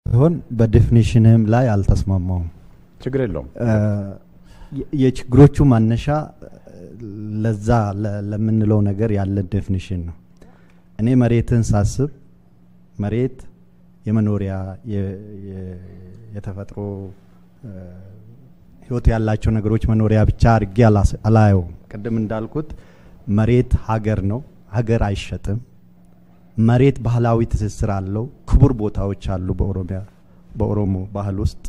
ሆን በዲፊኒሽንም ላይ አልተስማማውም ችግር የለውም የችግሮቹ ማነሻ ለዛ ለምንለው ነገር ያለ ዲፊኒሽን ነው እኔ መሬትን ሳስብ መሬት የመኖሪያ የተፈጥሮ ህይወት ያላቸው ነገሮች መኖሪያ ብቻ አርጌ አላየው ቀደም እንዳልኩት መሬት ሀገር ነው ሀገር አይሸጥም መሬት ባህላዊ ትስስር አለው ክቡር ቦታዎች አሉ በኦሮሞ ባህል ውስጥ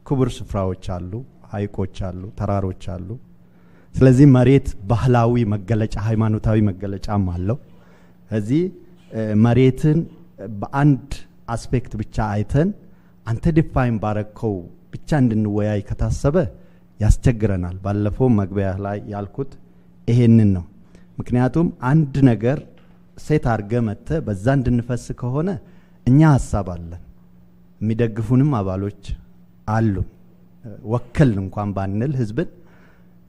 ክቡር ስፍራዎች አሉ ሀይቆች አሉ ተራሮች አሉ ስለዚህ መሬት ባህላዊ መገለጫ ሃይማኖታዊ መገለጫም አለው እዚህ መሬትን በአንድ አስፔክት ብቻ አይተን አንተ ዲፋይን ባረከው ብቻ እንድንወያይ ከታሰበ ያስቸግረናል ባለፈው መግቢያ ላይ ያልኩት ይሄንን ነው ምክንያቱም አንድ ነገር ሴት አርገ መተ በዛ እንድንፈስ ከሆነ እኛ ሐሳብ አለን የሚደግፉንም አባሎች አሉ ወከል እንኳን ባንል ህዝብን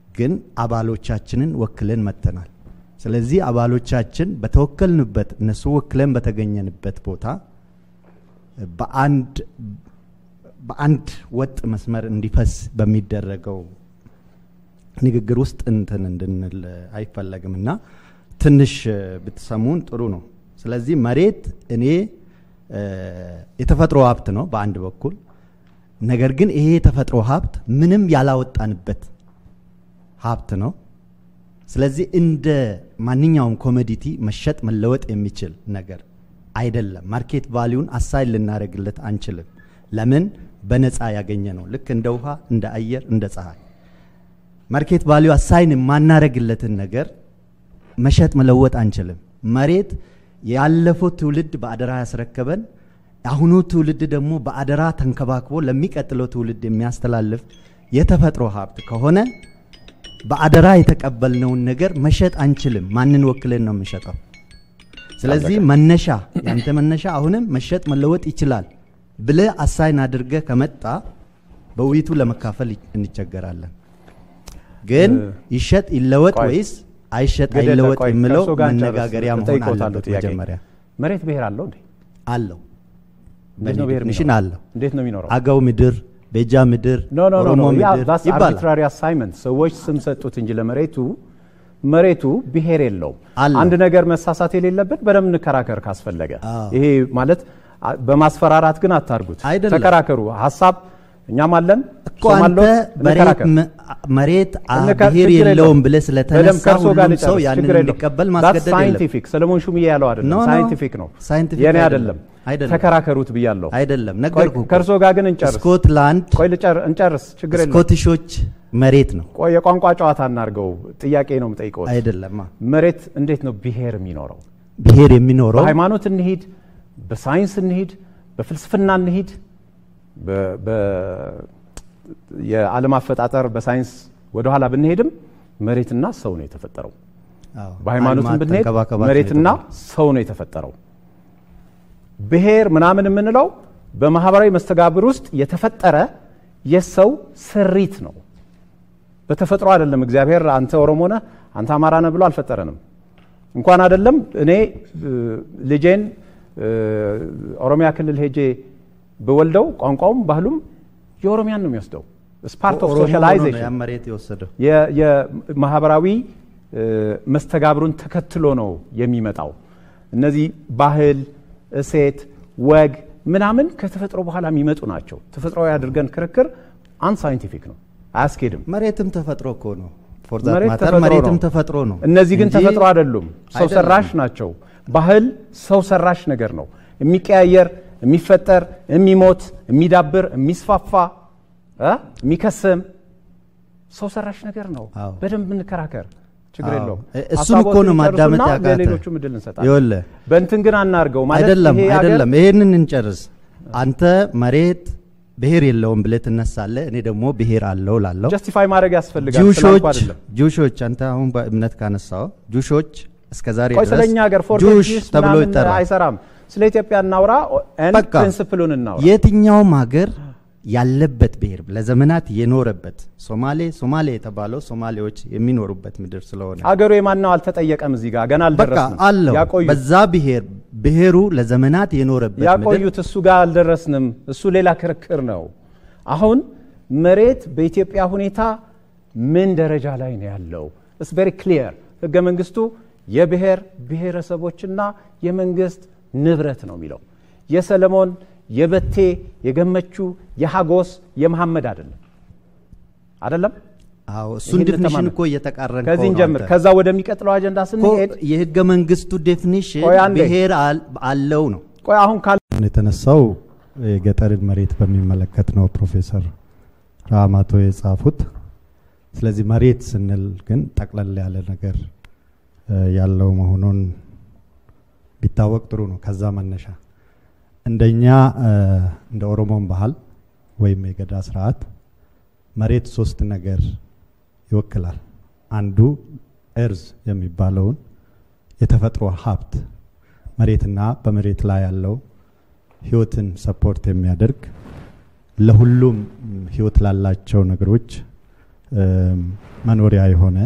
ግን አባሎቻችንን ወክለን መተናል ስለዚህ አባሎቻችን በተወከልንበት እነሱ ወክለን በተገኘንበት ቦታ በአንድ ወጥ መስመር እንዲፈስ በሚደረገው ንግግር ውስጥ እንድንል አይፈለግምና ትንሽ ብትሰሙን ጥሩ ነው ስለዚህ መሬት እኔ የተፈጥሮ ሀብት ነው በአንድ በኩል ነገር ግን ይሄ የተፈጥሮ ሀብት ምንም ያላወጣንበት ሀብት ነው ስለዚህ እንደ ማንኛውም ኮሞዲቲ መሸጥ መለወጥ የሚችል ነገር አይደለም ማርኬት ቫልዩን አሳይል ልናረግለት አንችልም ለምን በነፃ ያገኘ ነው ልክ እንደ ውሃ እንደ አየር እንደ ፀሐይ ማርኬት ቫልዩ አሳይን ማናረግለትን ነገር መሸጥ መለወጥ አንችልም መሬት ያለፈው ትውልድ በአደራ ያስረከበን አሁኑ ትውልድ ደግሞ በአደራ ተንከባክቦ ለሚቀጥለው ትውልድ የሚያስተላልፍ የተፈጥሮ ሀብት ከሆነ በአደራ የተቀበልነው ነገር መሸጥ አንችልም ማንን ወክለን ነው የምንሸጠው ስለዚህ መነሻ ያንተ መነሻ አሁንም መሸጥ መለወጥ ይችላል ብለ አሳይን አድርገ ከመጣ በውይይቱ ለመካፈል እንቸገራለን ግን ይሸጥ ይለወጥ ወይስ አይሸጥ አይለወጥ የሚለው መነጋገሪያ መሆን አለበት መጀመሪያ መሬት ብሔር አለው እንዴ አለው በዲፊኒሽን አለው እንዴት ነው የሚኖረው አጋው ምድር ቤጃ ምድር ኦሮሞ ምድር ይባላል አርቢትራሪ አሳይመንት ሰዎች ስም ሰጡት እንጂ ለመሬቱ ብሔር የለውም አንድ ነገር መሳሳት የሌለበት በደም ንከራከር ካስፈለገ ይሄ ማለት በማስፈራራት ግን አታርጉት ተከራከሩ ሐሳብ እኛም አለን ሶማሎ መሬት ብሔር የለውም ብለ ስለተነሳ ሁሉም ሰው ያንን እንዲቀበል ማስገደድ የለም ሳይንቲፊክ ሰለሞን ሹምዬ ያለው አይደለም ሳይንቲፊክ ነው የኔ አይደለም ተከራከሩት ብያለሁ አይደለም ነገርኩ ከርሶ ጋር ግን እንጨርስ ስኮትላንድ ቆይ እንጨርስ ችግር የለም ስኮቲሾች መሬት ነው ቆይ የቋንቋ ጨዋታ እናርገው ጥያቄ ነው የምጠይቀው አይደለም መሬት እንዴት ነው ብሔር የሚኖረው ብሔር የሚኖረው በሃይማኖት እንሂድ በሳይንስ እንሂድ በፍልስፍና እንሂድ የዓለም አፈጣጠር በሳይንስ ወደ ኋላ ብንሄድም መሬትና ሰው ነው የተፈጠረው በሃይማኖትም ብንሄድ መሬትና ሰው ነው የተፈጠረው ብሔር ምናምን የምንለው በማህበራዊ መስተጋብር ውስጥ የተፈጠረ የሰው ስሪት ነው በተፈጥሮ አይደለም እግዚአብሔር አንተ ኦሮሞ ነህ አንተ አማራ ነህ ብሎ አልፈጠረንም እንኳን አይደለም እኔ ልጄን ኦሮሚያ ክልል ሄጄ በወልደው ቋንቋውም ባህሉም የኦሮሚያን ነው የሚወስደው ስፓርት ኦፍ ሶሻላይዜሽን ያመሬት ይወሰደው የማህበራዊ መስተጋብሩን ተከትሎ ነው የሚመጣው እነዚህ ባህል እሴት ወግ ምናምን ከተፈጥሮ በኋላ የሚመጡ ናቸው ተፈጥሮዊ አድርገን ክርክር አን ሳይንቲፊክ ነው አያስኬድም መሬትም ተፈጥሮ እኮ ነው ፎር ዛት ማተር መሬትም ተፈጥሮ ነው እነዚህ ግን ተፈጥሮ አይደሉም ሰው ሰራሽ ናቸው ባህል ሰው ሰራሽ ነገር ነው የሚቀያየር የሚፈጠር የሚሞት የሚዳብር የሚስፋፋ የሚከስም ሰው ሰራሽ ነገር ነው በደንብ እንከራከር ችግር የለው እሱን እኮ ነው ማዳመጥ ያቃተ ሌሎቹ ምድል እንሰጣለን ይወለ በእንትን ግን አናርገው ማለት አይደለም ይሄንን እንጨርስ አንተ መሬት ብሔር የለውም ብለ ተነሳለ እኔ ደግሞ ብሔር አለው ላለው ጀስቲፋይ ማድረግ ያስፈልጋል ስለዚህ አይደለም ጁሾች አንተ አሁን በእምነት ካነሳው ጁሾች እስከዛሬ ድረስ ስለኛ ሀገር ጁሽ ተብሎ ይጠራል አይሰራም ስለ ኢትዮጵያ እናውራ ኤንድ ፕሪንሲፕሉን እናውራ የትኛውም ሀገር ያለበት ብሔር ለዘመናት የኖረበት ሶማሌ የተባለው ሶማሌዎች የሚኖሩበት ምድር ስለሆነ አገሩ የማናው አልተጠየቀም እዚህ ጋር ገና አልደረስንም ያቆዩ በዛ ብሔሩ ለዘመናት የኖረበት ምድር ያቆዩት እሱ ጋር አልደረስንም እሱ ሌላ ክርክር ነው አሁን መሬት በኢትዮጵያ ሁኔታ ምን ደረጃ ላይ ነው ያለው it's very clear ህገ መንግስቱ የብሔር ብሔረሰቦችና የመንግስት ንብረት ነው የሚለው የሰለሞን የበቴ የገመቹ የሃጎስ የመሐመድ አይደለም አዎ እሱን ዲፊኒሽን እኮ እየተቃረን ከዚህ እንጀምር ከዛ ወደሚቀጥለው አጀንዳ ስንሄድ የህገ መንግስቱ ዲፊኒሽን ብሔር አለው ነው ቆይ አሁን የተነሳው የገጠርን መሬት በሚመለከት ነው ፕሮፌሰር ራማቶ የጻፉት ስለዚህ መሬት ስንል ግን ጠቅለል ያለ ነገር ያለው መሆኑን ቢታወቅ ጥሩ ነው ከዛ መነሻ እንደኛ እንደ ኦሮሞን ባህል ወይም የገዳ ስርዓት መሬት ሶስት ነገር ይወክላል አንዱ እርዝ የሚባለውን የተፈጥሮ ሀብት መሬትና በመሬት ላይ ያለው ህይወትን ሰፖርት የሚያደርግ ለሁሉም ህይወት ላላቸው ነገሮች መኖሪያ የሆነ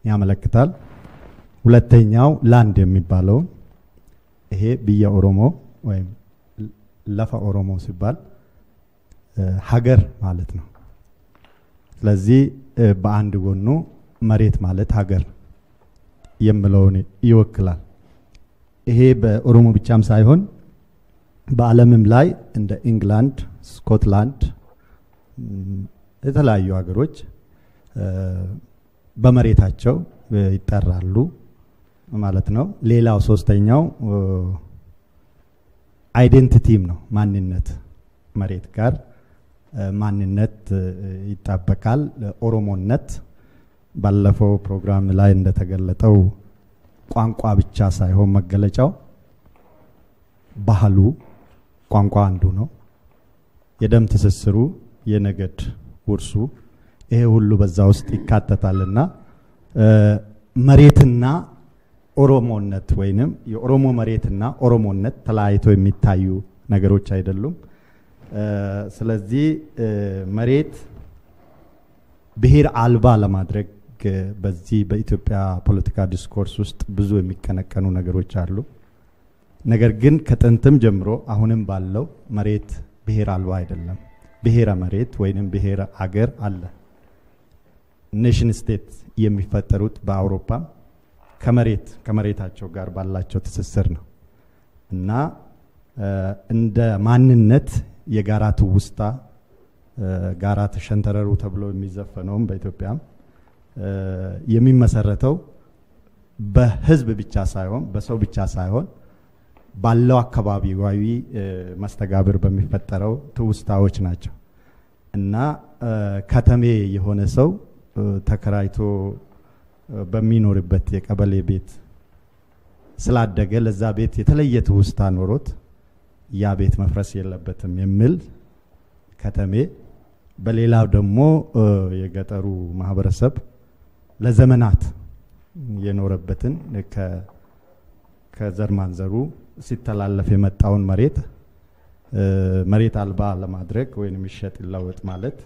ያመለክታል ሁለተኛው ላንድ የሚባለው ይሄ ብየ ኦሮሞ ወይም ለፈ ኦሮሞ ሲባል ሀገር ማለት ነው ስለዚህ በአንድ ጎኑ መሬት ማለት ሀገር የሚለውን ይወክላል ይሄ በኦሮሞ ብቻም ሳይሆን በዓለምም ላይ እንደ ኢንግላንድ ስኮትላንድ የተለያዩ ሀገሮች በመሬታቸው ይጠራሉ ማለት ነው ሌላው ሶስተኛው አይዴንቲቲም ነው ማንነት መሬት ጋር ማንነት ይጣበቃል ኦሮሞነት ባለፈው ፕሮግራም ላይ እንደተገለጠው ቋንቋ ብቻ ሳይሆን መገለጫው ባህሉ ቋንቋ አንዱ ነው የደም ትስስሩ የነገድ ውርሱ ይሄ ሁሉ በዛ ውስጥ ይካተታልና መሬትና ኦሮሞነት ወይንም የኦሮሞ መሬትና ኦሮሞነት ተለያይቶ የሚታዩ ነገሮች አይደሉም ስለዚህ መሬት ብሔር አልባ ለማድረግ በዚህ በኢትዮጵያ ፖለቲካ ዲስኮርስ ውስጥ ብዙ የሚከነከኑ ነገሮች አሉ ነገር ግን ከጥንትም ጀምሮ አሁንም ባለው መሬት ብሔር አልባ አይደለም ብሔረ መሬት ወይንም ብሔረ አገር አለ ኔሽን ስቴት የሚፈጠሩት በአውሮፓ ከመሬታቸው ጋር ባላቸው ትስስር ነው እና እንደ ማንነት የጋራ ትውስታ ጋራ ተሸንተረሩ ተብሎ የሚዘፈነውም በኢትዮጵያ የሚመሰረተው በህዝብ ብቻ ሳይሆን በሰው ብቻ ሳይሆን ባለው አካባቢያዊ መስተጋብር በሚፈጠረው ትውስታዎች ናቸው እና ከተሜ የሆነ ሰው ተከራይቶ በሚኖርበት የቀበሌ ቤት ስላደገ ለዛ ቤት የተለየ ትውስታ ኖሮት ያ ቤት መፍረስ የለበትም የሚል ከተሜ በሌላው ደግሞ የገጠሩ ማህበረሰብ ለዘመናት የኖረበትን ከዘር ማንዘሩ ሲተላለፍ የመጣውን መሬት አልባ ለማድረግ ወይንም ይሸጥ ይለወጥ ማለት